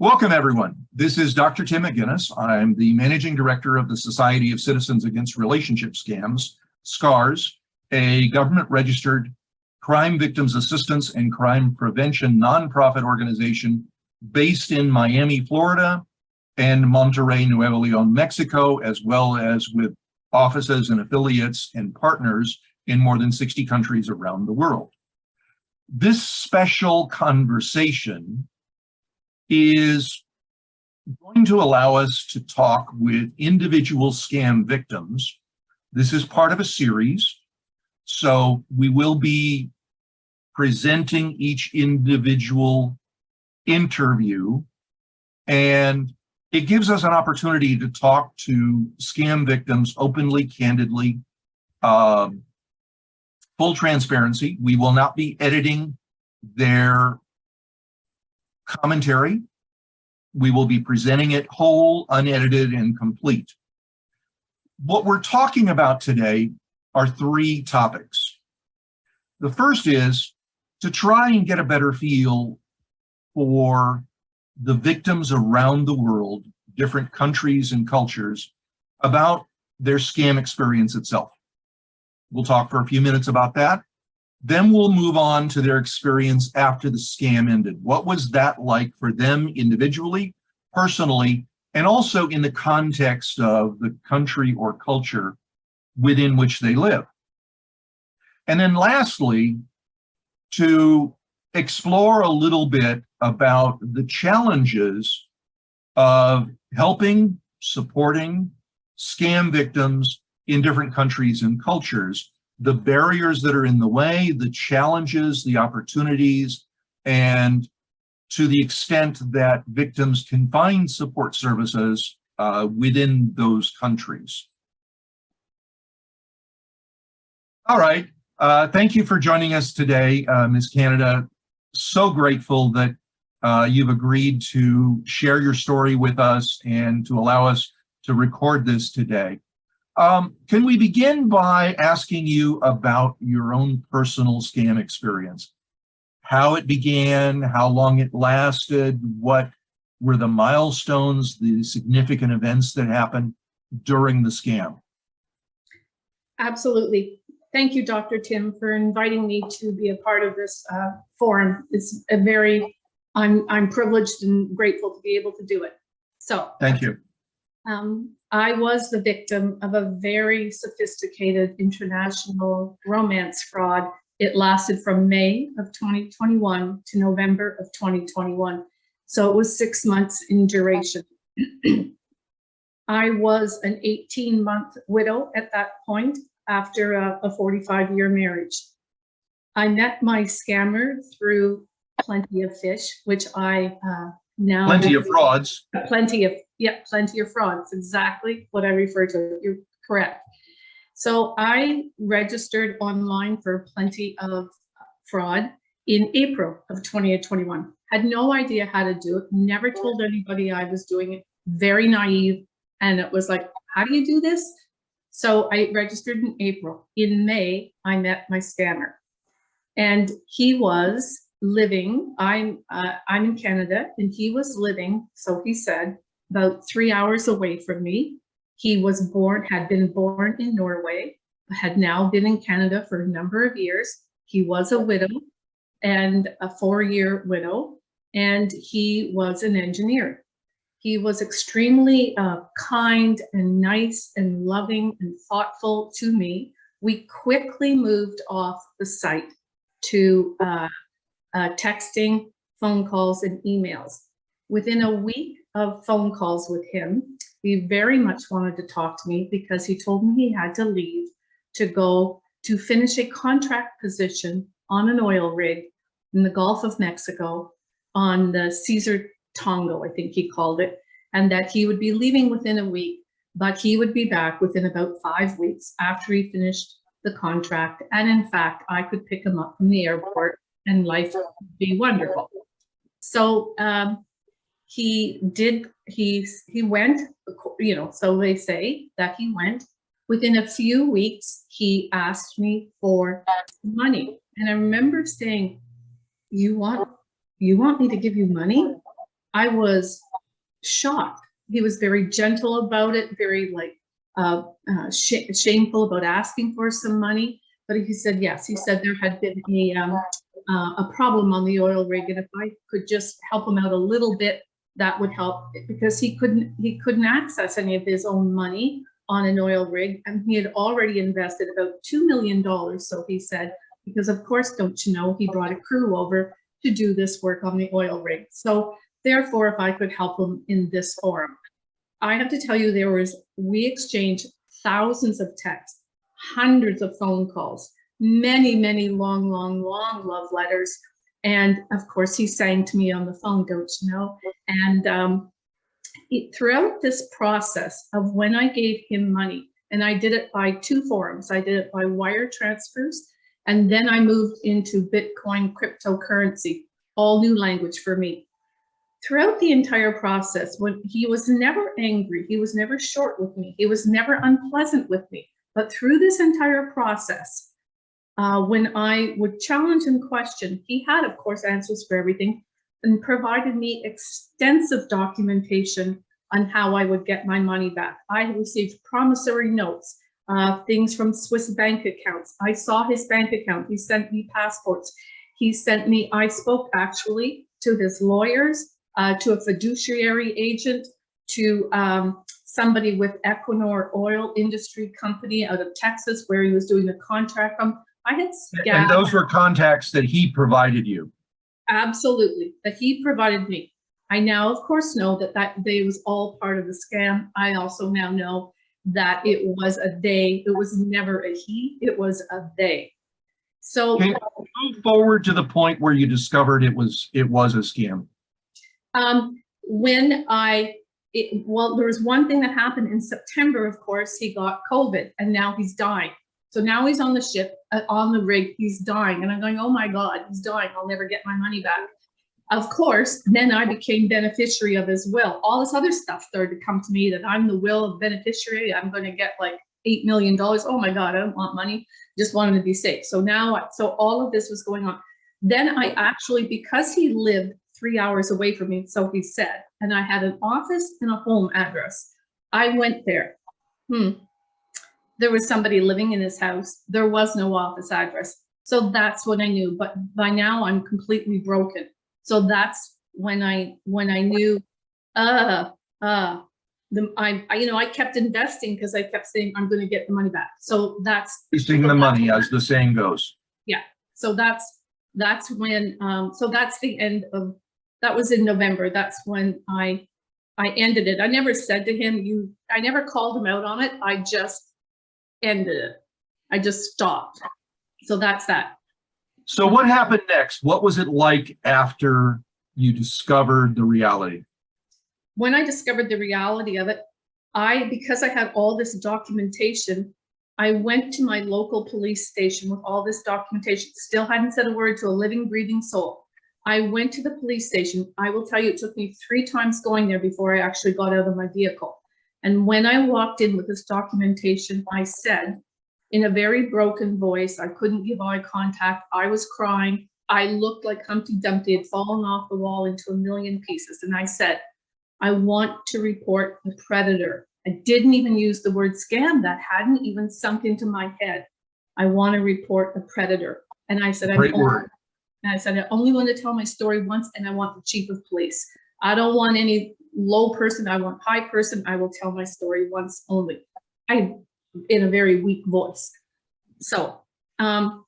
Welcome, everyone. This is Dr. Tim McGuinness. I'm the Managing Director of the Society of Citizens Against Relationship Scams, SCARS, a government-registered crime victims assistance and crime prevention nonprofit organization based in Miami, Florida, and Monterrey, Nuevo Leon, Mexico, as well as with offices and affiliates and partners in more than 60 countries around the world. This special conversation is going to allow us to talk with individual scam victims. This is part of a series, so we will be presenting each individual interview, and it gives us an opportunity to talk to scam victims openly, candidly, full transparency. We will not be editing their commentary. We will be presenting it whole, unedited, and complete. What we're talking about today are three topics. The first is to try and get a better feel for the victims around the world, different countries and cultures, about their scam experience itself. We'll talk for a few minutes about that. Then we'll move on to their experience after the scam ended. What was that like for them individually, personally, and also in the context of the country or culture within which they live? And then lastly, to explore a little bit about the challenges of helping, supporting scam victims in different countries and cultures, the barriers that are in the way, the challenges, the opportunities, and to the extent that victims can find support services within those countries. All right, thank you for joining us today, Ms. Canada. So grateful that you've agreed to share your story with us and to allow us to record this today. Can we begin by asking you about your own personal scam experience? How it began, how long it lasted, what were the milestones, the significant events that happened during the scam? Absolutely. Thank you, Dr. Tim, for inviting me to be a part of this forum. It's a I'm privileged and grateful to be able to do it. So thank you. I was the victim of a very sophisticated international romance fraud. It lasted from May of 2021 to November of 2021. So it was 6 months in duration. I was an 18-month widow at that point after a 45-year marriage. I met my scammer through Plenty of Fish, which I now— Plenty of frauds. Plenty of frauds, exactly what I refer to. You're correct. So I registered online for Plenty of Fraud in April of 2021. Had no idea how to do it, never told anybody I was doing it, very naive. And it was like, how do you do this? So I registered in April. In May, I met my scammer. And he was living, I'm in Canada, and he was living, so he said, about 3 hours away from me. He was had been born in Norway, had now been in Canada for a number of years. He was a widow and a 4-year widow, and he was an engineer. He was extremely kind and nice and loving and thoughtful to me. We quickly moved off the site to texting, phone calls, and emails. Within a week of phone calls with him, he very much wanted to talk to me because he told me he had to leave to go to finish a contract position on an oil rig in the Gulf of Mexico on the Caesar Tongo, I think he called it, and that he would be leaving within a week, but he would be back within about 5 weeks after he finished the contract. And in fact, I could pick him up from the airport and life would be wonderful. So he went, you know, so they say that he went. Within a few weeks, he asked me for money. And I remember saying, you want me to give you money? I was shocked. He was very gentle about it, very like shameful about asking for some money. But he said yes. He said there had been a problem on the oil rig, and if I could just help him out a little bit, that would help, because he couldn't access any of his own money on an oil rig, and he had already invested about $2 million. So he said, because of course, don't you know, he brought a crew over to do this work on the oil rig. So therefore, if I could help him in this forum, I have to tell you, we exchanged thousands of texts, hundreds of phone calls, many, many long love letters. And of course, he sang to me on the phone, don't you know? And throughout this process of when I gave him money, and I did it by two forms, I did it by wire transfers, and then I moved into Bitcoin cryptocurrency, all new language for me. Throughout the entire process, when he was never angry, he was never short with me, he was never unpleasant with me. But through this entire process, when I would challenge and question, he had, of course, answers for everything and provided me extensive documentation on how I would get my money back. I received promissory notes, things from Swiss bank accounts. I saw his bank account. He sent me passports. He sent me, I spoke actually to his lawyers, to a fiduciary agent, to somebody with Equinor oil industry company out of Texas, where he was doing the contract from. I had and those were contacts that he provided you. Absolutely, that he provided me. I now, of course, know that they was all part of the scam. I also now know that it was a they. It was never a he. It was a they. So move forward to the point where you discovered it was a scam. Well, there was one thing that happened in September. Of course, he got COVID, and now he's dying. So now he's on the ship, on the rig, he's dying. And I'm going, oh my God, he's dying. I'll never get my money back. Of course, then I became beneficiary of his will. All this other stuff started to come to me, that I'm the will of beneficiary. I'm going to get like $8 million. Oh my God, I don't want money. Just wanted to be safe. So now, so all of this was going on. Then I actually, because he lived 3 hours away from me, so he said, and I had an office and a home address, I went there. There was somebody living in his house. There was no office address. So that's when I knew, but by now I'm completely broken. So that's when I knew, I kept investing because I kept saying, I'm going to get the money back. So that's Wasting the money, as the saying goes. Yeah. So that's when, so that's the end of, that was in November. That's when I ended it. I never said to him, I never called him out on it. I just ended it. I just stopped. So that's that. So what happened next? What was it like after you discovered the reality? When I discovered the reality of it, because I had all this documentation, I went to my local police station with all this documentation, still hadn't said a word to a living, breathing soul. I went to the police station. I will tell you, it took me 3 times going there before I actually got out of my vehicle. And when I walked in with this documentation, I said, in a very broken voice, I couldn't give eye contact, I was crying, I looked like Humpty Dumpty had fallen off the wall into a million pieces. And I said, I want to report the predator. I didn't even use the word scam. That hadn't even sunk into my head. I want to report the predator. And I said, Great word. And I said, I only want to tell my story once, and I want the chief of police. I don't want any low person. I want high person. I will tell my story once only. In a very weak voice. So I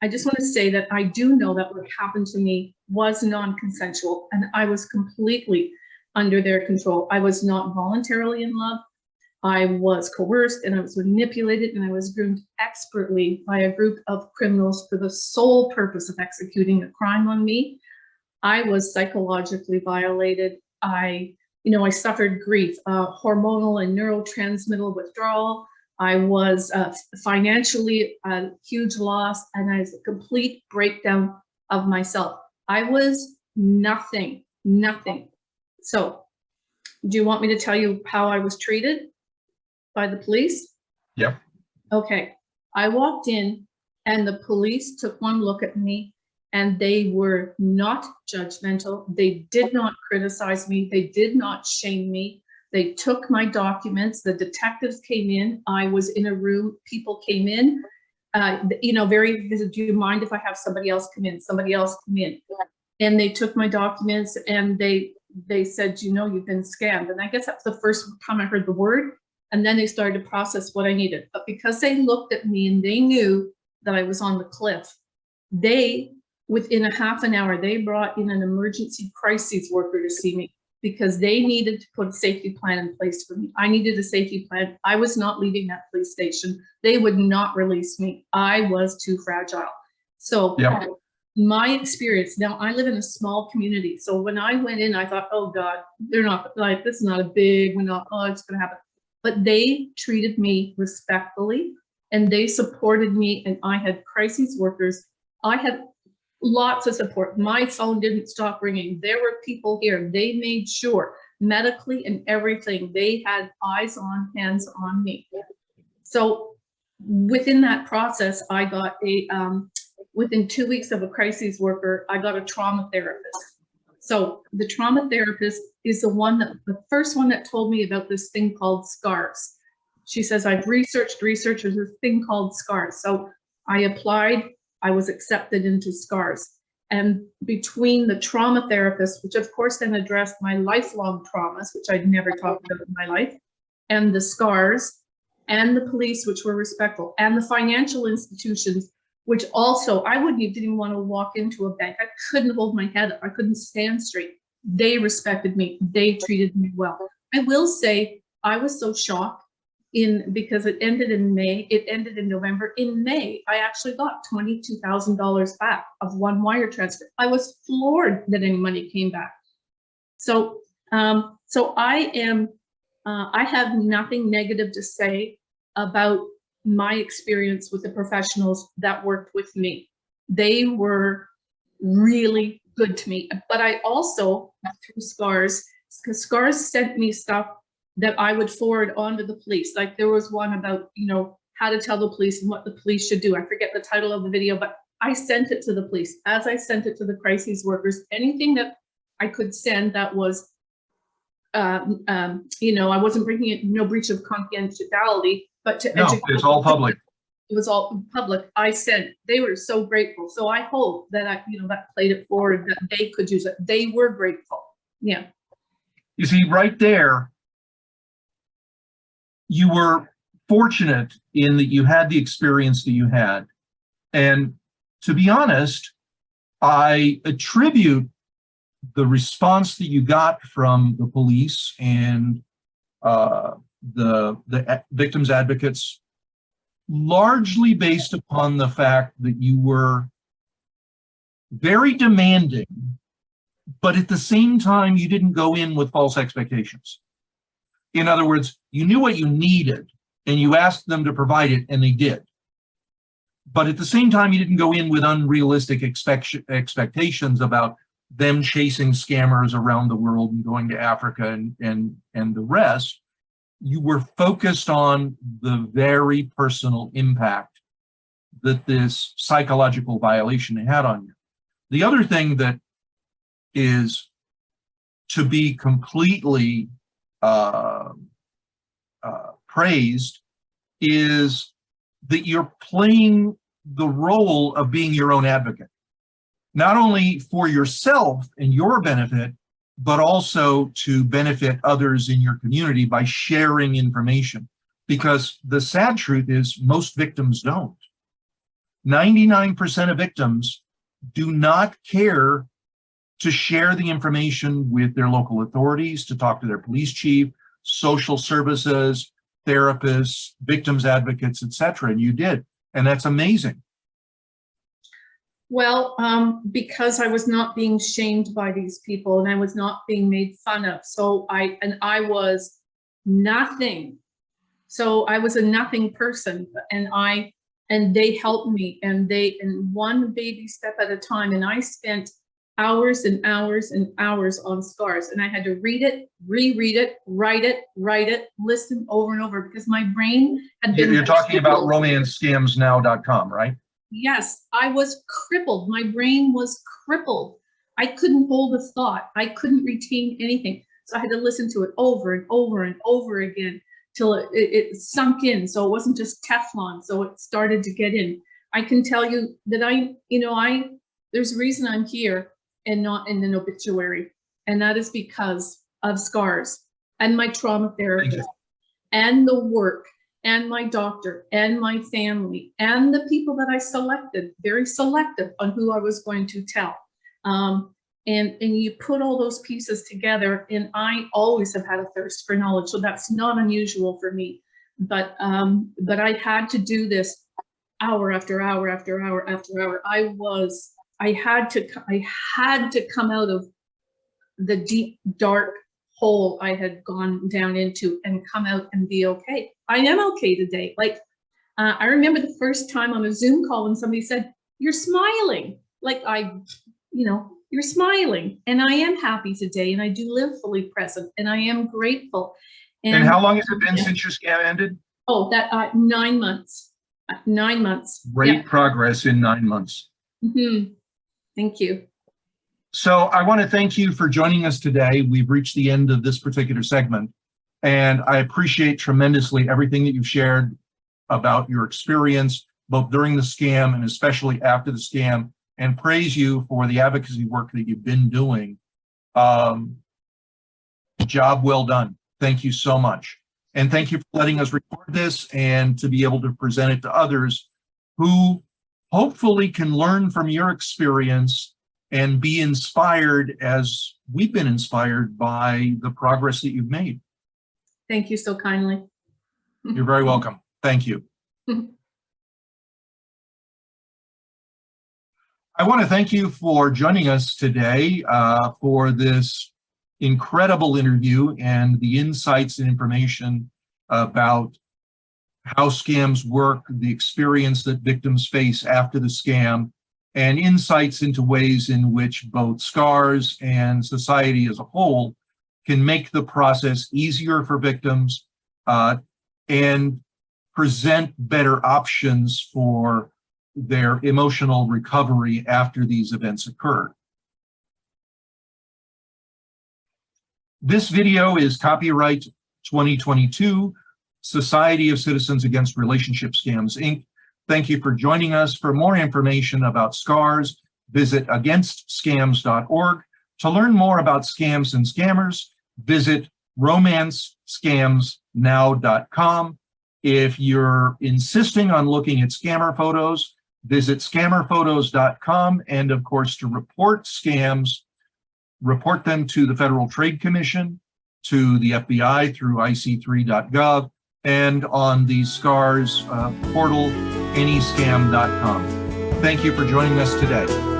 just want to say that I do know that what happened to me was non-consensual, and I was completely under their control. I was not voluntarily in love. I was coerced, and I was manipulated, and I was groomed expertly by a group of criminals for the sole purpose of executing a crime on me. I was psychologically violated. I suffered grief, hormonal and neurotransmittal withdrawal. I was financially a huge loss, and I was a complete breakdown of myself. I was nothing So, do you want me to tell you how I was treated by the police? Yep. Okay, I walked in and the police took one look at me and they were not judgmental. They did not criticize me. They did not shame me. They took my documents. The detectives came in. I was in a room. People came in, you know, very, do you mind if I have somebody else come in? Somebody else come in. And they took my documents and they said, you know, you've been scammed. And I guess that's the first time I heard the word. And then they started to process what I needed. But because they looked at me and they knew that I was on the cliff, they, within a half an hour, they brought in an emergency crises worker to see me because they needed to put a safety plan in place for me. I needed a safety plan. I was not leaving that police station. They would not release me. I was too fragile. So Yep. my experience, now I live in a small community. So when I went in, I thought, oh God, they're not like, this is not a big, we're not, oh, it's gonna happen. But they treated me respectfully and they supported me, and I had crises workers. I had lots of support. My phone didn't stop ringing. There were people here. They made sure medically and everything, they had eyes on, hands on me. So within that process, I got a, within 2 weeks of a crises worker, I got a trauma therapist. So the trauma therapist is the first one that told me about this thing called scars. She says, I've researched, there's this thing called scars. So I applied, I was accepted into scars. And between the trauma therapist, which of course then addressed my lifelong traumas, which I'd never talked about in my life, and the scars, and the police, which were respectful, and the financial institutions, which also, I didn't even want to walk into a bank. I couldn't hold my head up. I couldn't stand straight. They respected me. They treated me well. I will say I was so shocked because it ended in May. It ended in November. In May, I actually got $22,000 back of one wire transfer. I was floored that any money came back. So, I have nothing negative to say about my experience with the professionals that worked with me. They were really good to me, but I also, through scars, because scars sent me stuff that I would forward on to the police. Like there was one about, you know, how to tell the police and what the police should do. I forget the title of the video, but I sent it to the police. As I sent it to the crises workers, anything that I could send that was, you know, I wasn't bringing it, no breach of confidentiality, but to educate. It's all public. It was all public. I sent, they were so grateful. So I hope that you know, that played it forward, that they could use it. They were grateful. Yeah. You see, right there, you were fortunate in that you had the experience that you had. And to be honest, I attribute the response that you got from the police and the victims advocates largely based upon the fact that you were very demanding, but at the same time, you didn't go in with false expectations. In other words, you knew what you needed and you asked them to provide it, and they did. But at the same time, you didn't go in with unrealistic expectations about them chasing scammers around the world and going to Africa and the rest. You were focused on the very personal impact that this psychological violation had on you. The other thing that is to be completely praised is that you're playing the role of being your own advocate, not only for yourself and your benefit, but also to benefit others in your community by sharing information. Because the sad truth is most victims don't. 99% of victims do not care to share the information with their local authorities, to talk to their police chief, social services, therapists, victims advocates, etc. And you did, and that's amazing. Well, because I was not being shamed by these people and I was not being made fun of. So I was nothing. So I was a nothing person, and they helped me, and one baby step at a time. And I spent hours and hours and hours on scars. And I had to read it, reread it, write it, listen over and over because my brain had been. You're talking about crippled. romancescamsnow.com, right? Yes, I was crippled. My brain was crippled. I couldn't hold a thought. I couldn't retain anything. So I had to listen to it over and over and over again till it sunk in. So it wasn't just Teflon. So it started to get in. I can tell you that there's a reason I'm here and not in an obituary. And that is because of scars and my trauma therapist and the work and my doctor and my family and the people that I selected, very selective on who I was going to tell. And you put all those pieces together, and I always have had a thirst for knowledge. So that's not unusual for me, but I had to do this hour after hour after hour after hour. I had to come out of the deep, dark hole I had gone down into and come out and be okay. I am okay today. Like, I remember the first time on a Zoom call when somebody said, "You're smiling." Like, you're smiling. And I am happy today. And I do live fully present. And I am grateful. And how long has it been since your scam ended? Oh, that 9 months. 9 months. Great progress in 9 months. Mm-hmm. Thank you. So I want to thank you for joining us today. We've reached the end of this particular segment, and I appreciate tremendously everything that you've shared about your experience, both during the scam and especially after the scam, and praise you for the advocacy work that you've been doing. Job well done. Thank you so much. And thank you for letting us record this and to be able to present it to others who hopefully can learn from your experience and be inspired as we've been inspired by the progress that you've made. Thank you so kindly. You're very welcome. Thank you. I want to thank you for joining us today for this incredible interview and the insights and information about how scams work, the experience that victims face after the scam, and insights into ways in which both SCARS and society as a whole can make the process easier for victims and present better options for their emotional recovery after these events occur. This video is copyright 2022, Society of Citizens Against Relationship Scams, Inc. Thank you for joining us. For more information about SCARS, visit againstscams.org. To learn more about scams and scammers, visit romancescamsnow.com. If you're insisting on looking at scammer photos, visit scammerphotos.com. And of course, to report scams, report them to the Federal Trade Commission, to the FBI through ic3.gov, and on the SCARS portal, anyscam.com. Thank you for joining us today.